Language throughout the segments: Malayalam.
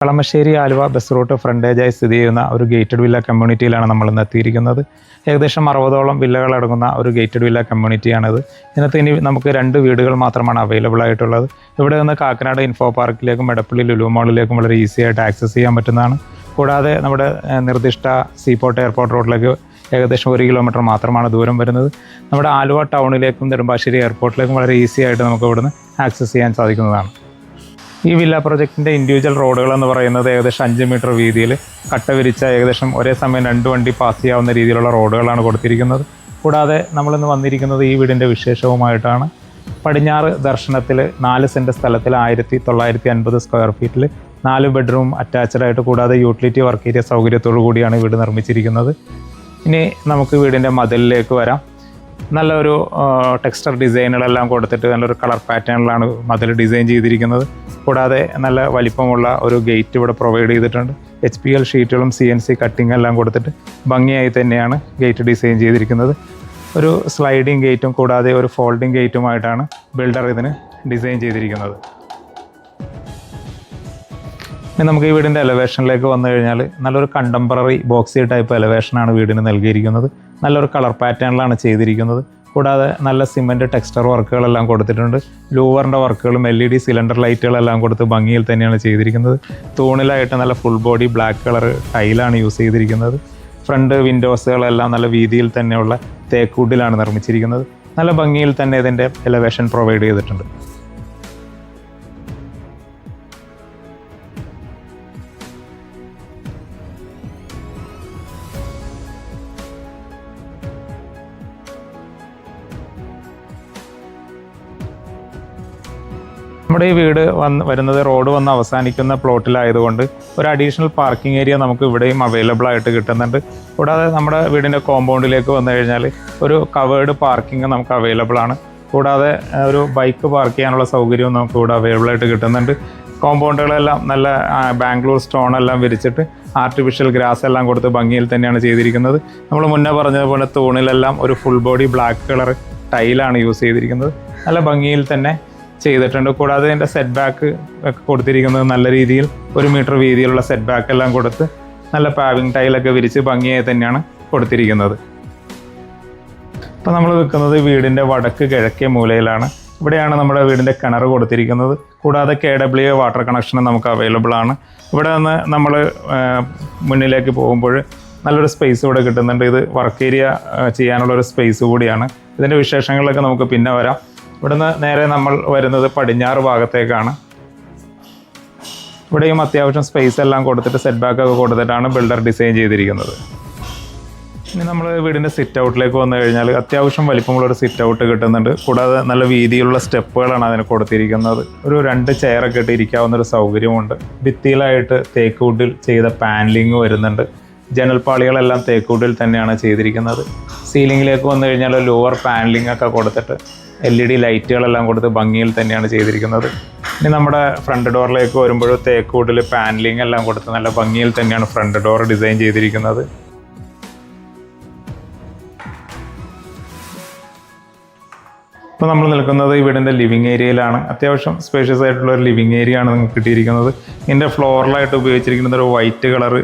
കളമശ്ശേരി ആലുവ ബസ് റൂട്ട് ഫ്രണ്ടേജായി സ്ഥിതി ചെയ്യുന്ന ഒരു ഗേറ്റഡ് വില്ല കമ്മ്യൂണിറ്റിയിലാണ് നമ്മൾ ഇന്ന് എത്തിയിരിക്കുന്നത്. ഏകദേശം 60ഓളം വില്ലകൾ അടങ്ങുന്ന ഒരു ഗേറ്റഡ് വില്ല കമ്മ്യൂണിറ്റിയാണിത്. ഇതിനകത്ത് ഇനി നമുക്ക് 2 വീടുകൾ മാത്രമാണ് അവൈലബിൾ ആയിട്ടുള്ളത്. ഇവിടെ നിന്ന് കാക്കനാട് ഇൻഫോ പാർക്കിലേക്കും എടപ്പള്ളി ലുലു മാളിലേക്കും വളരെ ഈസി ആയിട്ട് ആക്സസ് ചെയ്യാൻ പറ്റുന്നതാണ്. കൂടാതെ നമ്മുടെ നിർദ്ദിഷ്ട സീപോർട്ട് എയർപോർട്ട് റോഡിലേക്ക് ഏകദേശം 1 കിലോമീറ്റർ മാത്രമാണ് ദൂരം വരുന്നത്. നമ്മുടെ ആലുവ ടൗണിലേക്കും നെടുമ്പാശ്ശേരി എയർപോർട്ടിലേക്കും വളരെ ഈസി ആയിട്ട് നമുക്ക് ഇവിടുന്ന് ആക്സസ് ചെയ്യാൻ സാധിക്കുന്നതാണ്. ഈ വില്ല പ്രൊജക്റ്റിൻ്റെ ഇൻഡിവിജ്വൽ റോഡുകൾ എന്ന് പറയുന്നത് ഏകദേശം 5 മീറ്റർ വീതിയിൽ കട്ട വിരിച്ച ഏകദേശം ഒരേ സമയം 2 വണ്ടി പാസ് ചെയ്യാവുന്ന രീതിയിലുള്ള റോഡുകളാണ് കൊടുത്തിരിക്കുന്നത്. കൂടാതെ നമ്മളിന്ന് വന്നിരിക്കുന്നത് ഈ വീടിൻ്റെ വിശേഷവുമായിട്ടാണ്. പടിഞ്ഞാറ് ദർശനത്തിൽ 4 സെൻറ്റ് സ്ഥലത്തിൽ 1950 സ്ക്വയർ ഫീറ്റിൽ 4 ബെഡ്റൂം അറ്റാച്ച്ഡായിട്ട് കൂടാതെ യൂട്ടിലിറ്റി വർക്ക് ഏരിയ സൗകര്യത്തോടു കൂടിയാണ് വീട് നിർമ്മിച്ചിരിക്കുന്നത്. ഇനി നമുക്ക് വീടിൻ്റെ മതിലിലേക്ക് വരാം. നല്ലൊരു ടെക്സ്ചർ ഡിസൈനുകളെല്ലാം കൊടുത്തിട്ട് നല്ലൊരു കളർ പാറ്റേണിലാണ് മതിൽ ഡിസൈൻ ചെയ്തിരിക്കുന്നത്. കൂടാതെ നല്ല വലിപ്പമുള്ള ഒരു ഗേറ്റ് ഇവിടെ പ്രൊവൈഡ് ചെയ്തിട്ടുണ്ട്. HPL ഷീറ്റുകളും CNC കട്ടിങ് എല്ലാം കൊടുത്തിട്ട് ഭംഗിയായി തന്നെയാണ് ഗേറ്റ് ഡിസൈൻ ചെയ്തിരിക്കുന്നത്. ഒരു സ്ലൈഡിങ് ഗേറ്റും കൂടാതെ ഒരു ഫോൾഡിങ് ഗേറ്റുമായിട്ടാണ് ബിൽഡർ ഇതിന് ഡിസൈൻ ചെയ്തിരിക്കുന്നത്. ഇനി നമുക്ക് ഈ വീടിൻ്റെ എലവേഷനിലേക്ക് വന്നു കഴിഞ്ഞാൽ നല്ലൊരു കണ്ടംപററി ബോക്സി ടൈപ്പ് എലവേഷനാണ് വീടിന് നൽകിയിരിക്കുന്നത്. നല്ലൊരു കളർ പാറ്റേണിലാണ് ചെയ്തിരിക്കുന്നത്. കൂടാതെ നല്ല സിമൻറ്റ് ടെക്സ്ചർ വർക്കുകളെല്ലാം കൊടുത്തിട്ടുണ്ട്. ലൂവറിൻ്റെ വർക്കുകളും LED സിലിണ്ടർ ലൈറ്റുകളെല്ലാം കൊടുത്ത് ഭംഗിയിൽ തന്നെയാണ് ചെയ്തിരിക്കുന്നത്. തൂണിലായിട്ട് നല്ല ഫുൾ ബോഡി ബ്ലാക്ക് കളർ ടൈലാണ് യൂസ് ചെയ്തിരിക്കുന്നത്. ഫ്രണ്ട് വിൻഡോസുകളെല്ലാം നല്ല വീതിയിൽ തന്നെയുള്ള തേക്കുഡിലാണ് നിർമ്മിച്ചിരിക്കുന്നത്. നല്ല ഭംഗിയിൽ തന്നെ ഇതിൻ്റെ എലവേഷൻ പ്രൊവൈഡ് ചെയ്തിട്ടുണ്ട്. നമ്മുടെ ഈ വീട് വരുന്നത് റോഡ് വന്ന് അവസാനിക്കുന്ന പ്ലോട്ടിലായതുകൊണ്ട് ഒരു അഡീഷണൽ പാർക്കിംഗ് ഏരിയ നമുക്ക് ഇവിടെയും അവൈലബിൾ ആയിട്ട് കിട്ടുന്നുണ്ട്. കൂടാതെ നമ്മുടെ വീടിൻ്റെ കോമ്പൗണ്ടിലേക്ക് വന്നു കഴിഞ്ഞാൽ ഒരു കവേർഡ് പാർക്കിംഗ് നമുക്ക് അവൈലബിൾ ആണ്. കൂടാതെ ഒരു ബൈക്ക് പാർക്ക് ചെയ്യാനുള്ള സൗകര്യവും നമുക്ക് ഇവിടെ അവൈലബിൾ ആയിട്ട് കിട്ടുന്നുണ്ട്. കോമ്പൗണ്ടുകളെല്ലാം നല്ല ബാംഗ്ലൂർ സ്റ്റോൺ എല്ലാം വിരിച്ചിട്ട് ആർട്ടിഫിഷ്യൽ ഗ്രാസ് എല്ലാം കൊടുത്ത് ഭംഗിയിൽ തന്നെയാണ് ചെയ്തിരിക്കുന്നത്. നമ്മൾ മുന്നേ പറഞ്ഞതുപോലെ തൂണിലെല്ലാം ഒരു ഫുൾ ബോഡി ബ്ലാക്ക് കളർ ടൈലാണ് യൂസ് ചെയ്തിരിക്കുന്നത്. നല്ല ഭംഗിയിൽ തന്നെ ചെയ്തിട്ടുണ്ട്. കൂടാതെ ഇതിൻ്റെ സെറ്റ് ബാക്ക് ഒക്കെ കൊടുത്തിരിക്കുന്നത് നല്ല രീതിയിൽ 1 മീറ്റർ വീതിയിലുള്ള സെറ്റ് ബാക്ക് എല്ലാം കൊടുത്ത് നല്ല പാവിങ് ടൈലൊക്കെ വിരിച്ച് ഭംഗിയായി തന്നെയാണ് കൊടുത്തിരിക്കുന്നത്. ഇപ്പോൾ നമ്മൾ നിൽക്കുന്നത് വീടിൻ്റെ വടക്ക് കിഴക്കേ മൂലയിലാണ്. ഇവിടെയാണ് നമ്മുടെ വീടിൻ്റെ കിണർ കൊടുത്തിരിക്കുന്നത്. കൂടാതെ KWA വാട്ടർ കണക്ഷൻ നമുക്ക് അവൈലബിൾ ആണ്. ഇവിടെ നിന്ന് നമ്മൾ മുന്നിലേക്ക് പോകുമ്പോൾ നല്ലൊരു സ്പേസ് ഇവിടെ കിട്ടുന്നുണ്ട്. ഇത് വർക്ക് ഏരിയ ചെയ്യാനുള്ളൊരു സ്പേസ് കൂടിയാണ്. ഇതിൻ്റെ വിശേഷങ്ങളിലൊക്കെ നമുക്ക് പിന്നെ വരാം. ഇവിടുന്ന് നേരെ നമ്മൾ വരുന്നത് പടിഞ്ഞാറ് ഭാഗത്തേക്കാണ്. ഇവിടെയും അത്യാവശ്യം സ്പേസ് എല്ലാം കൊടുത്തിട്ട് സെറ്റ് ബാക്ക് ഒക്കെ കൊടുത്തിട്ടാണ് ബിൽഡർ ഡിസൈൻ ചെയ്തിരിക്കുന്നത്. ഇനി നമ്മൾ വീടിൻ്റെ സിറ്റ് ഔട്ടിലേക്ക് വന്നു കഴിഞ്ഞാൽ അത്യാവശ്യം വലിപ്പമുള്ളൊരു സിറ്റ് ഔട്ട് കിട്ടുന്നുണ്ട്. കൂടാതെ നല്ല വീതിയിലുള്ള സ്റ്റെപ്പുകളാണ് അതിന് കൊടുത്തിരിക്കുന്നത്. ഒരു 2 ചെയറൊക്കെ ഇട്ട് ഇരിക്കാവുന്നൊരു സൗകര്യമുണ്ട്. ഭിത്തിയിലായിട്ട് തേക്ക് വുഡിൽ ചെയ്ത പാനലിങ് വരുന്നുണ്ട്. ജനൽപ്പാളികളെല്ലാം തേക്ക് വുഡിൽ തന്നെയാണ് ചെയ്തിരിക്കുന്നത്. സീലിങ്ങിലേക്ക് വന്നു കഴിഞ്ഞാൽ ലോവർ പാനലിംഗ് ഒക്കെ കൊടുത്തിട്ട് LED ലൈറ്റുകളെല്ലാം കൊടുത്ത് ഭംഗിയിൽ തന്നെയാണ് ചെയ്തിരിക്കുന്നത്. ഇനി നമ്മുടെ ഫ്രണ്ട് ഡോറിലേക്ക് വരുമ്പോൾ തേക്ക് വുഡിൽ പാനലിംഗ് എല്ലാം കൊടുത്ത് നല്ല ഭംഗിയിൽ തന്നെയാണ് ഫ്രണ്ട് ഡോർ ഡിസൈൻ ചെയ്തിരിക്കുന്നത്. ഇപ്പോൾ നമ്മൾ നിൽക്കുന്നത് ഈ വീടിൻ്റെ ലിവിങ് ഏരിയയിലാണ്. അത്യാവശ്യം സ്പേഷ്യസ് ആയിട്ടുള്ള ഒരു ലിവിങ് ഏരിയ ആണ് നിങ്ങൾക്ക് കിട്ടിയിരിക്കുന്നത്. ഇതിൻ്റെ ഫ്ലോറിലായിട്ട് ഉപയോഗിച്ചിരിക്കുന്നത് ഒരു വൈറ്റ് കളർ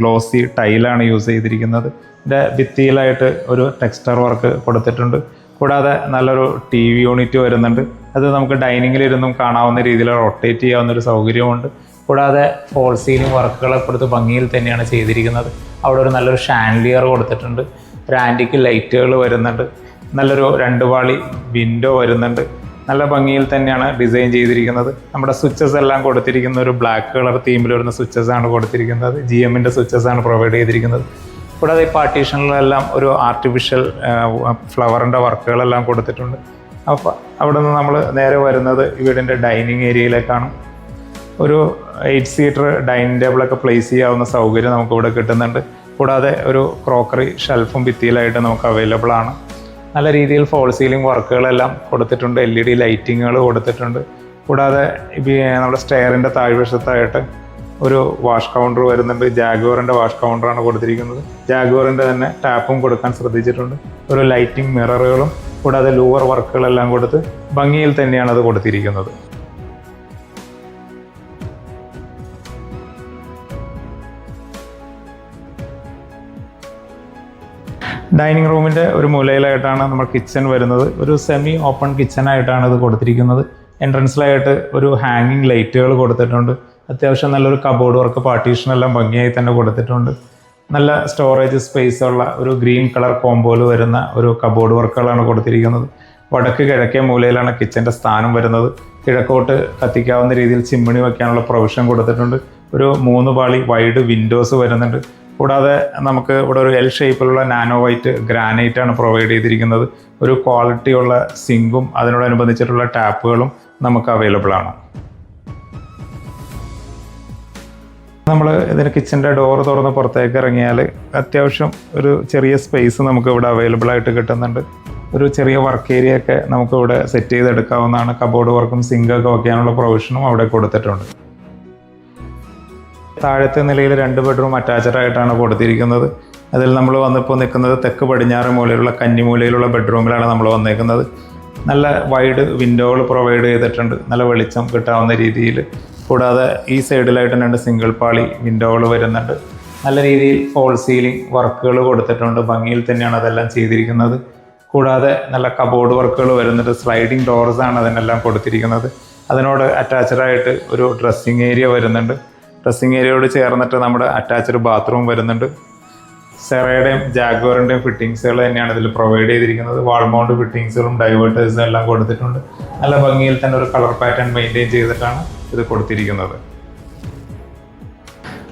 ഗ്ലോസി ടൈലാണ് യൂസ് ചെയ്തിരിക്കുന്നത്. ഇതിൻ്റെ ഭിത്തിയിലായിട്ട് ഒരു ടെക്സ്ചർ വർക്ക് കൊടുത്തിട്ടുണ്ട്. കൂടാതെ നല്ലൊരു TV യൂണിറ്റ് വരുന്നുണ്ട്. അത് നമുക്ക് ഡൈനിങ്ങിലിരുന്നും കാണാവുന്ന രീതിയിൽ റൊട്ടേറ്റ് ചെയ്യാവുന്നൊരു സൗകര്യമുണ്ട്. കൂടാതെ ഫോൾ സീലിംഗ് വർക്കുകളൊക്കെ കൊടുത്ത് ഭംഗിയിൽ തന്നെയാണ് ചെയ്തിരിക്കുന്നത്. അവിടെ ഒരു നല്ലൊരു ഷാൻലിയർ കൊടുത്തിട്ടുണ്ട്. ഒരു ആൻറ്റിക്ക് ലൈറ്റുകൾ വരുന്നുണ്ട്. നല്ലൊരു 2 പാളി വിൻഡോ വരുന്നുണ്ട്. നല്ല ഭംഗിയിൽ തന്നെയാണ് ഡിസൈൻ ചെയ്തിരിക്കുന്നത്. നമ്മുടെ സ്വിച്ചസ് എല്ലാം കൊടുത്തിരിക്കുന്ന ഒരു ബ്ലാക്ക് കളർ തീമിൽ വരുന്ന സ്വിച്ചസ് ആണ് കൊടുത്തിരിക്കുന്നത്. GMൻ്റെ സ്വിച്ചസ് ആണ് പ്രൊവൈഡ് ചെയ്തിരിക്കുന്നത്. കൂടാതെ ഈ പാർട്ടീഷനിലെല്ലാം ഒരു ആർട്ടിഫിഷ്യൽ ഫ്ലവറിൻ്റെ വർക്കുകളെല്ലാം കൊടുത്തിട്ടുണ്ട്. അപ്പോൾ അവിടെ നിന്ന് നമ്മൾ നേരെ വരുന്നത് വീടിൻ്റെ ഡൈനിങ് ഏരിയയിലേക്കാണ്. ഒരു 8 സീറ്റർ ഡൈനിങ് ടേബിളൊക്കെ പ്ലേസ് ചെയ്യാവുന്ന സൗകര്യം നമുക്കിവിടെ കിട്ടുന്നുണ്ട്. കൂടാതെ ഒരു ക്രോക്കറി ഷെൽഫും ഭിത്തിയിലായിട്ട് നമുക്ക് അവൈലബിൾ ആണ്. നല്ല രീതിയിൽ ഫോൾ സീലിംഗ് വർക്കുകളെല്ലാം കൊടുത്തിട്ടുണ്ട്. LED ലൈറ്റിങ്ങുകൾ കൊടുത്തിട്ടുണ്ട്. കൂടാതെ നമ്മുടെ സ്റ്റെയറിൻ്റെ താഴ്വശത്തായിട്ട് ഒരു വാഷ് കൗണ്ടർ വരുന്നുണ്ട്. ജാഗ്വറിൻ്റെ വാഷ് കൗണ്ടറാണ് കൊടുത്തിരിക്കുന്നത്. ജാഗ്വറിൻ്റെ തന്നെ ടാപ്പും കൊടുക്കാൻ ശ്രദ്ധിച്ചിട്ടുണ്ട്. ഒരു ലൈറ്റിംഗ് മിററുകളും കൂടാതെ ലൂവർ വർക്കുകളെല്ലാം കൊടുത്ത് ഭംഗിയിൽ തന്നെയാണ് അത് കൊടുത്തിരിക്കുന്നത്. ഡൈനിങ് റൂമിൻ്റെ ഒരു മൂലയിലായിട്ടാണ് നമ്മൾ കിച്ചൺ വരുന്നത്. ഒരു സെമി ഓപ്പൺ കിച്ചണായിട്ടാണ് ഇത് കൊടുത്തിരിക്കുന്നത്. എൻട്രൻസിലായിട്ട് ഒരു ഹാങ്ങിങ് ലൈറ്റുകൾ കൊടുത്തിട്ടുണ്ട്. അത്യാവശ്യം നല്ലൊരു കബോർഡ് വർക്ക് പാർട്ടീഷനെല്ലാം ഭംഗിയായി തന്നെ കൊടുത്തിട്ടുണ്ട്. നല്ല സ്റ്റോറേജ് സ്പേസ് ഉള്ള ഒരു ഗ്രീൻ കളർ കോമ്പോയിൽ വരുന്ന ഒരു കബോർഡ് വർക്കുകളാണ് കൊടുത്തിരിക്കുന്നത്. വടക്ക് കിഴക്കേ മൂലയിലാണ് കിച്ചൻ്റെ സ്ഥാനം വരുന്നത്. കിഴക്കോട്ട് കത്തിക്കാവുന്ന രീതിയിൽ ചിമ്മിണി വയ്ക്കാനുള്ള പ്രൊവിഷൻ കൊടുത്തിട്ടുണ്ട്. ഒരു 3 പാളി വൈഡ് വിൻഡോസ് വരുന്നുണ്ട്. കൂടാതെ നമുക്ക് ഇവിടെ ഒരു എൽ ഷേപ്പിലുള്ള നാനോ വൈറ്റ് ഗ്രാനൈറ്റ് ആണ് പ്രൊവൈഡ് ചെയ്തിരിക്കുന്നത്. ഒരു ക്വാളിറ്റിയുള്ള സിങ്കും അതിനോടനുബന്ധിച്ചിട്ടുള്ള ടാപ്പുകളും നമുക്ക് അവൈലബിൾ ആണ്. നമ്മൾ ഇതിന് കിച്ചൻ്റെ ഡോർ തുറന്ന് പുറത്തേക്ക് ഇറങ്ങിയാൽ അത്യാവശ്യം ഒരു ചെറിയ സ്പേസ് നമുക്ക് ഇവിടെ അവൈലബിൾ ആയിട്ട് കിട്ടുന്നുണ്ട്. ഒരു ചെറിയ വർക്ക് ഏരിയ ഒക്കെ നമുക്ക് ഇവിടെ സെറ്റ് ചെയ്തെടുക്കാവുന്നതാണ്. കബോർഡ് വർക്കും സിങ്കൊക്കെ വയ്ക്കാനുള്ള പ്രൊവിഷനും അവിടെ കൊടുത്തിട്ടുണ്ട്. താഴത്തെ നിലയിൽ 2 ബെഡ്റൂം അറ്റാച്ച്ഡ് ആയിട്ടാണ് കൊടുത്തിരിക്കുന്നത്. അതിൽ നമ്മൾ വന്നിപ്പോൾ നിൽക്കുന്നത് തെക്ക് പടിഞ്ഞാറ് മൂലയിലുള്ള കന്നിമൂലയിലുള്ള ബെഡ്റൂമിലാണ് നമ്മൾ വന്നേക്കുന്നത്. നല്ല വൈഡ് വിൻഡോകൾ പ്രൊവൈഡ് ചെയ്തിട്ടുണ്ട്, നല്ല വെളിച്ചം കിട്ടാവുന്ന രീതിയിൽ. കൂടാതെ ഈ സൈഡിലായിട്ട് 2 സിംഗിൾ പാളി വിൻഡോകൾ വരുന്നുണ്ട്. നല്ല രീതിയിൽ ഫോൾ സീലിംഗ് വർക്കുകൾ കൊടുത്തിട്ടുണ്ട്. ഭംഗിയിൽ തന്നെയാണ് അതെല്ലാം ചെയ്തിരിക്കുന്നത്. കൂടാതെ നല്ല കബോർഡ് വർക്കുകൾ വരുന്നുണ്ട്. സ്ലൈഡിങ് ഡോർസാണ് അതിനെല്ലാം കൊടുത്തിരിക്കുന്നത്. അതിനോട് അറ്റാച്ച്ഡ് ആയിട്ട് ഒരു ഡ്രസ്സിങ് ഏരിയ വരുന്നുണ്ട്. ഡ്രസ്സിങ് ഏരിയയോട് ചേർന്നിട്ട് നമ്മുടെ അറ്റാച്ച്ഡ് ബാത്റൂം വരുന്നുണ്ട്. സെറയുടെയും ജാഗ്വറിൻ്റെയും ഫിറ്റിങ്സുകൾ തന്നെയാണ് ഇതിൽ പ്രൊവൈഡ് ചെയ്തിരിക്കുന്നത്. വാൾ മൗണ്ട് ഫിറ്റിങ്സുകളും ഡൈവേർട്ടേഴ്സും എല്ലാം കൊടുത്തിട്ടുണ്ട്. നല്ല ഭംഗിയിൽ തന്നെ ഒരു കളർ പാറ്റേൺ മെയിൻറ്റെയിൻ ചെയ്തിട്ടാണ് ഇത് കൊടുത്തിരിക്കുന്നത്.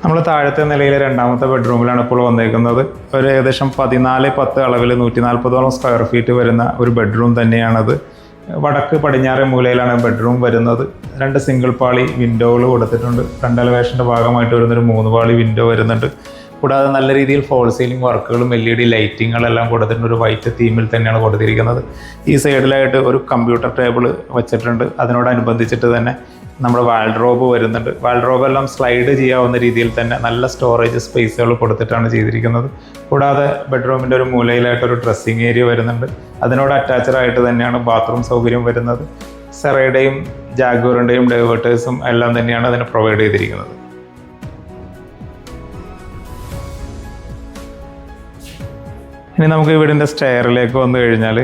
നമ്മൾ താഴത്തെ നിലയിലെ 2ാമത്തെ ബെഡ്റൂമിലാണ് ഇപ്പോൾ വന്നേക്കുന്നത്. ഒരു ഏകദേശം 14x10 അളവിൽ 140ഓളം സ്ക്വയർ ഫീറ്റ് വരുന്ന ഒരു ബെഡ്റൂം തന്നെയാണത്. വടക്ക് പടിഞ്ഞാറ് മൂലയിലാണ് ബെഡ്റൂം വരുന്നത്. 2 സിംഗിൾ പാളി വിൻഡോകൾ കൊടുത്തിട്ടുണ്ട്. ഫ്രണ്ട് എലവേഷൻ്റെ ഭാഗമായിട്ട് വരുന്നൊരു 3 പാളി വിൻഡോ വരുന്നുണ്ട്. കൂടാതെ നല്ല രീതിയിൽ ഫോൾ സീലിംഗ് വർക്കുകളും LED ലൈറ്റിങ്ങുകളെല്ലാം കൊടുത്തിട്ടുണ്ട്. ഒരു വൈറ്റ് തീമിൽ തന്നെയാണ് കൊടുത്തിരിക്കുന്നത്. ഈ സൈഡിലായിട്ട് ഒരു കമ്പ്യൂട്ടർ ടേബിൾ വെച്ചിട്ടുണ്ട്. അതിനോടനുബന്ധിച്ചിട്ട് തന്നെ നമ്മുടെ വാൾഡ്രോബ് വരുന്നുണ്ട്. വാൾഡ്രോബ് എല്ലാം സ്ലൈഡ് ചെയ്യാവുന്ന രീതിയിൽ തന്നെ നല്ല സ്റ്റോറേജ് സ്പേസുകൾ കൊടുത്തിട്ടാണ് ചെയ്തിരിക്കുന്നത്. കൂടാതെ ബെഡ്റൂമിൻ്റെ ഒരു മൂലയിലായിട്ടൊരു ഡ്രസ്സിങ് ഏരിയ വരുന്നുണ്ട്. അതിനോട് അറ്റാച്ച്ഡ് ആയിട്ട് തന്നെയാണ് ബാത്റൂം സൗകര്യം വരുന്നത്. സെറയുടെയും ജാഗ്വറിൻ്റെയും ഡൈവേർട്ടേഴ്സും എല്ലാം തന്നെയാണ് അതിന് പ്രൊവൈഡ് ചെയ്തിരിക്കുന്നത്. ഇനി നമുക്ക് വീടിൻ്റെ സ്റ്റെയറിലേക്ക് വന്നു കഴിഞ്ഞാൽ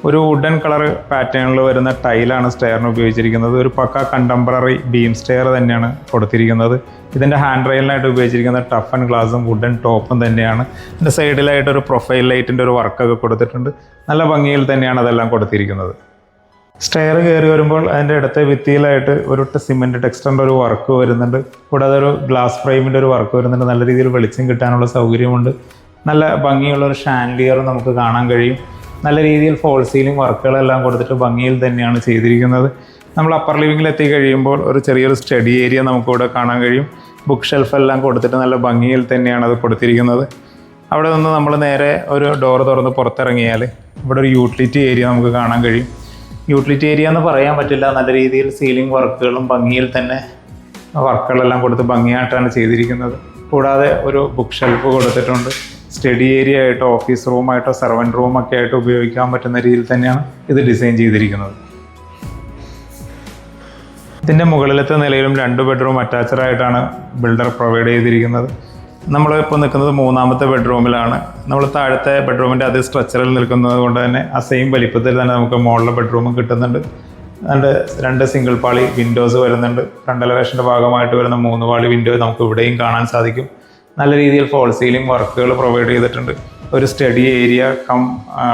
ഒരു വുഡൻ കളർ പാറ്റേണിൽ വരുന്ന ടൈലാണ് സ്റ്റെയറിന് ഉപയോഗിച്ചിരിക്കുന്നത്. ഒരു പക്ക കണ്ടംപററി ബീം സ്റ്റെയർ തന്നെയാണ് കൊടുത്തിരിക്കുന്നത്. ഇതിൻ്റെ ഹാൻഡ് റെയിലിനായിട്ട് ഉപയോഗിച്ചിരിക്കുന്ന ടഫ് ആൻഡ് ഗ്ലാസും വുഡൻ ടോപ്പും തന്നെയാണ്. ഇതിൻ്റെ സൈഡിലായിട്ടൊരു പ്രൊഫൈൽ ലൈറ്റിൻ്റെ ഒരു വർക്കൊക്കെ കൊടുത്തിട്ടുണ്ട്. നല്ല ഭംഗിയിൽ തന്നെയാണ് അതെല്ലാം കൊടുത്തിരിക്കുന്നത്. സ്റ്റെയർ കയറി വരുമ്പോൾ അതിൻ്റെ ഇടത്തെ ഭിത്തിയിലായിട്ട് ഒരു സിമെൻറ്റ് ടെക്സ്റ്ററിൻ്റെ ഒരു വർക്ക് വരുന്നുണ്ട്. കൂടാതെ ഒരു ഗ്ലാസ് ഫ്രെയിമിൻ്റെ ഒരു വർക്ക് വരുന്നുണ്ട്. നല്ല രീതിയിൽ വെളിച്ചം കിട്ടാനുള്ള സൗകര്യമുണ്ട്. നല്ല ഭംഗിയുള്ളൊരു ഷാൻഡിയർ നമുക്ക് കാണാൻ കഴിയും. നല്ല രീതിയിൽ ഫോൾ സീലിംഗ് വർക്കുകളെല്ലാം കൊടുത്തിട്ട് ഭംഗിയിൽ തന്നെയാണ് ചെയ്തിരിക്കുന്നത്. നമ്മൾ അപ്പർ ലിവിങ്ങിൽ എത്തി കഴിയുമ്പോൾ ഒരു ചെറിയൊരു സ്റ്റഡി ഏരിയ നമുക്കിവിടെ കാണാൻ കഴിയും. ബുക്ക് ഷെൽഫെല്ലാം കൊടുത്തിട്ട് നല്ല ഭംഗിയിൽ തന്നെയാണ് അത് കൊടുത്തിരിക്കുന്നത്. അവിടെ നിന്ന് നമ്മൾ നേരെ ഒരു ഡോർ തുറന്ന് പുറത്തിറങ്ങിയാൽ ഇവിടെ ഒരു യൂട്ടിലിറ്റി ഏരിയ നമുക്ക് കാണാൻ കഴിയും. യൂട്ടിലിറ്റി ഏരിയ എന്ന് പറയാൻ പറ്റില്ല, നല്ല രീതിയിൽ സീലിംഗ് വർക്കുകളും ഭംഗിയിൽ തന്നെ വർക്കുകളെല്ലാം കൊടുത്ത് ഭംഗിയായിട്ടാണ് ചെയ്തിരിക്കുന്നത്. കൂടാതെ ഒരു ബുക്ക് ഷെൽഫ് കൊടുത്തിട്ടുണ്ട്. സ്റ്റഡി ഏരിയ ആയിട്ടോ ഓഫീസ് റൂമായിട്ടോ സെർവൻറ്റ് റൂമൊക്കെ ആയിട്ട് ഉപയോഗിക്കാൻ പറ്റുന്ന രീതിയിൽ തന്നെയാണ് ഇത് ഡിസൈൻ ചെയ്തിരിക്കുന്നത്. ഇതിൻ്റെ മുകളിലത്തെ നിലയിലും 2 ബെഡ്റൂം അറ്റാച്ച്ഡ് ആയിട്ടാണ് ബിൽഡർ പ്രൊവൈഡ് ചെയ്തിരിക്കുന്നത്. നമ്മളിപ്പോൾ നിൽക്കുന്നത് 3ാമത്തെ ബെഡ്റൂമിലാണ്. നമ്മൾ താഴത്തെ ബെഡ്റൂമിൻ്റെ അതേ സ്ട്രക്ചറിൽ നിൽക്കുന്നത് കൊണ്ട് തന്നെ ആ സെയിം വലിപ്പത്തിൽ തന്നെ നമുക്ക് മുകളിലെ ബെഡ്റൂമും കിട്ടുന്നുണ്ട്. 2 സിംഗിൾ പാളി വിൻഡോസ് വരുന്നുണ്ട്. ഫ്രണ്ട് എലവേഷൻ്റെ ഭാഗമായിട്ട് വരുന്ന 3 പാളി വിൻഡോ നമുക്ക് ഇവിടെയും കാണാൻ സാധിക്കും. നല്ല രീതിയിൽ ഫോൾ സീലിംഗ് വർക്കുകൾ പ്രൊവൈഡ് ചെയ്തിട്ടുണ്ട്. ഒരു സ്റ്റഡി ഏരിയ കം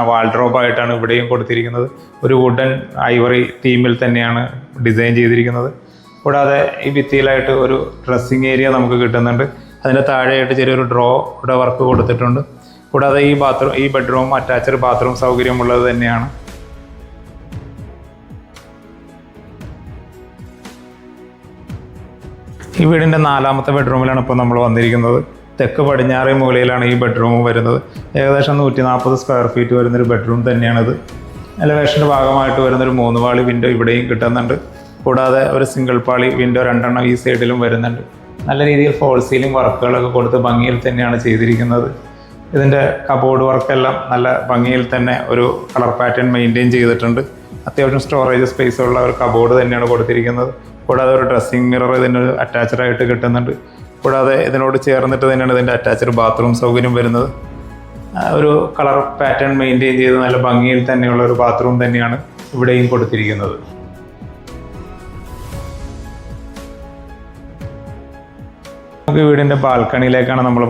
വാൾഡ്രോബായിട്ടാണ് ഇവിടെയും കൊടുത്തിരിക്കുന്നത്. ഒരു വുഡൻ ഐവറി തീമിൽ തന്നെയാണ് ഡിസൈൻ ചെയ്തിരിക്കുന്നത്. കൂടാതെ ഈ ഭിത്തിയിലായിട്ട് ഒരു ഡ്രസ്സിങ് ഏരിയ നമുക്ക് കിട്ടുന്നുണ്ട്. അതിൻ്റെ താഴെയായിട്ട് ചെറിയൊരു ഡ്രോയുടെ വർക്ക് കൊടുത്തിട്ടുണ്ട്. കൂടാതെ ഈ ബെഡ്റൂം അറ്റാച്ച്ഡ് ബാത്റൂം സൗകര്യമുള്ളത് തന്നെയാണ്. ഈ വീടിൻ്റെ 4ാമത്തെ ബെഡ്റൂമിലാണ് ഇപ്പോൾ നമ്മൾ വന്നിരിക്കുന്നത്. തെക്ക് പടിഞ്ഞാറേ മൂലയിലാണ് ഈ ബെഡ്റൂം വരുന്നത്. ഏകദേശം 140 സ്ക്വയർ ഫീറ്റ് വരുന്നൊരു ബെഡ്റൂം തന്നെയാണിത്. എലവേഷൻ്റെ ഭാഗമായിട്ട് വരുന്നൊരു 3 പാളി വിൻഡോ ഇവിടെയും കിട്ടുന്നുണ്ട്. കൂടാതെ ഒരു സിംഗിൾ പാളി വിൻഡോ 2 ഈ സൈഡിലും വരുന്നുണ്ട്. നല്ല രീതിയിൽ ഫോൾ സീലിംഗ് വർക്കുകളൊക്കെ കൊടുത്ത് ഭംഗിയിൽ തന്നെയാണ് ചെയ്തിരിക്കുന്നത്. ഇതിൻ്റെ കബോർഡ് വർക്കെല്ലാം നല്ല ഭംഗിയിൽ തന്നെ ഒരു കളർ പാറ്റേൺ മെയിൻറ്റെയിൻ ചെയ്തിട്ടുണ്ട്. അത്യാവശ്യം സ്റ്റോറേജ് സ്പേസ് ഉള്ള ഒരു കബോർഡ് തന്നെയാണ് കൊടുത്തിരിക്കുന്നത്. കൂടാതെ ഒരു ഡ്രസ്സിങ് മിറർ ഇതിന് അറ്റാച്ച്ഡ് ആയിട്ട് കിട്ടുന്നുണ്ട്. കൂടാതെ ഇതിനോട് ചേർന്നിട്ട് തന്നെയാണ് ഇതിൻ്റെ അറ്റാച്ച്ഡ് ബാത്റൂം സൗകര്യം വരുന്നത്. ഒരു കളർ പാറ്റേൺ മെയിൻറ്റെയിൻ ചെയ്ത് നല്ല ഭംഗിയിൽ തന്നെയുള്ള ഒരു ബാത്റൂം തന്നെയാണ് ഇവിടെയും കൊടുത്തിരിക്കുന്നത്. നമുക്ക് വീടിൻ്റെ ബാൽക്കണിയിലേക്കാണ് നമ്മൾ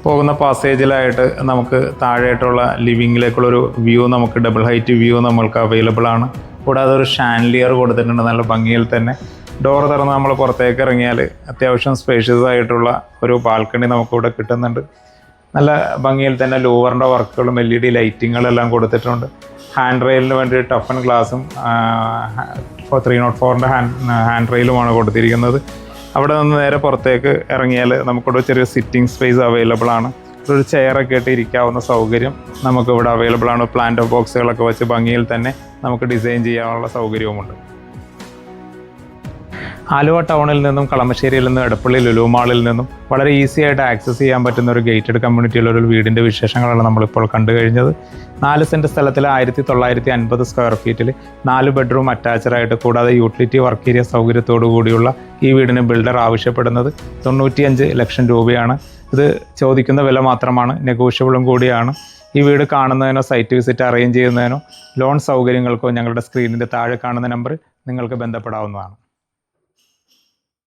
പോകുന്ന പാസേജിലായിട്ട് നമുക്ക് താഴെയായിട്ടുള്ള ലിവിങ്ങിലേക്കുള്ളൊരു വ്യൂ, നമുക്ക് ഡബിൾ ഹൈറ്റ് വ്യൂ നമ്മൾക്ക് അവൈലബിൾ ആണ്. കൂടാതെ ഒരു ഷാൻലിയർ കൊടുത്തിട്ടുണ്ട് നല്ല ഭംഗിയിൽ തന്നെ. ഡോർ തുറന്ന് നമ്മൾ പുറത്തേക്ക് ഇറങ്ങിയാൽ അത്യാവശ്യം സ്പേഷ്യസ് ആയിട്ടുള്ള ഒരു ബാൽക്കണി നമുക്കിവിടെ കിട്ടുന്നുണ്ട്. നല്ല ഭംഗിയിൽ തന്നെ ലൂവറിൻ്റെ വർക്കുകളും LED ലൈറ്റിങ്ങുകളെല്ലാം കൊടുത്തിട്ടുണ്ട്. ഹാൻഡ് റെയിലിന് വേണ്ടി ടഫൻ ഗ്ലാസും 304ൻ്റെ ഹാൻഡ് റെയിലുമാണ് കൊടുത്തിരിക്കുന്നത്. അവിടെ നിന്ന് നേരെ പുറത്തേക്ക് ഇറങ്ങിയാൽ നമുക്കിവിടെ ചെറിയ സിറ്റിംഗ് സ്പേസ് അവൈലബിൾ ആണ്. ഒരു ചെയറൊക്കെ ഇട്ട് ഇരിക്കാവുന്ന സൗകര്യം നമുക്കിവിടെ അവൈലബിൾ ആണ്. പ്ലാന്റ് ബോക്സുകളൊക്കെ വെച്ച് ഭംഗിയിൽ തന്നെ നമുക്ക് ഡിസൈൻ ചെയ്യാനുള്ള സൗകര്യവുമുണ്ട്. ആലുവ ടൗണിൽ നിന്നും കളമശ്ശേരിയിൽ നിന്നും എടപ്പള്ളി ലുലു മാളിൽ നിന്നും വളരെ ഈസി ആയിട്ട് ആക്സസ് ചെയ്യാൻ പറ്റുന്ന ഒരു ഗേറ്റഡ് കമ്മ്യൂണിറ്റിയിലൊരു വീടിൻ്റെ വിശേഷങ്ങളാണ് നമ്മളിപ്പോൾ കണ്ടു കഴിഞ്ഞത്. 4 സെൻറ്റ് സ്ഥലത്തിൽ 1950 സ്ക്വയർ ഫീറ്റിൽ 4 ബെഡ്റൂം അറ്റാച്ചഡായിട്ട്, കൂടാതെ യൂട്ടിലിറ്റി വർക്ക് ഏരിയ സൗകര്യത്തോടു കൂടിയുള്ള ഈ വീടിന് ബിൽഡർ ആവശ്യപ്പെടുന്നത് 95 ലക്ഷം രൂപയാണ്. ഇത് ചോദിക്കുന്ന വില മാത്രമാണ്, നെഗോഷ്യബിളും കൂടിയാണ്. ഈ വീട് കാണുന്നതിനോ സൈറ്റ് വിസിറ്റ് അറേഞ്ച് ചെയ്യുന്നതിനോ ലോൺ സൗകര്യങ്ങൾക്കോ ഞങ്ങളുടെ സ്ക്രീനിൻ്റെ താഴെ കാണുന്ന നമ്പർ നിങ്ങൾക്ക് ബന്ധപ്പെടാവുന്നതാണ്.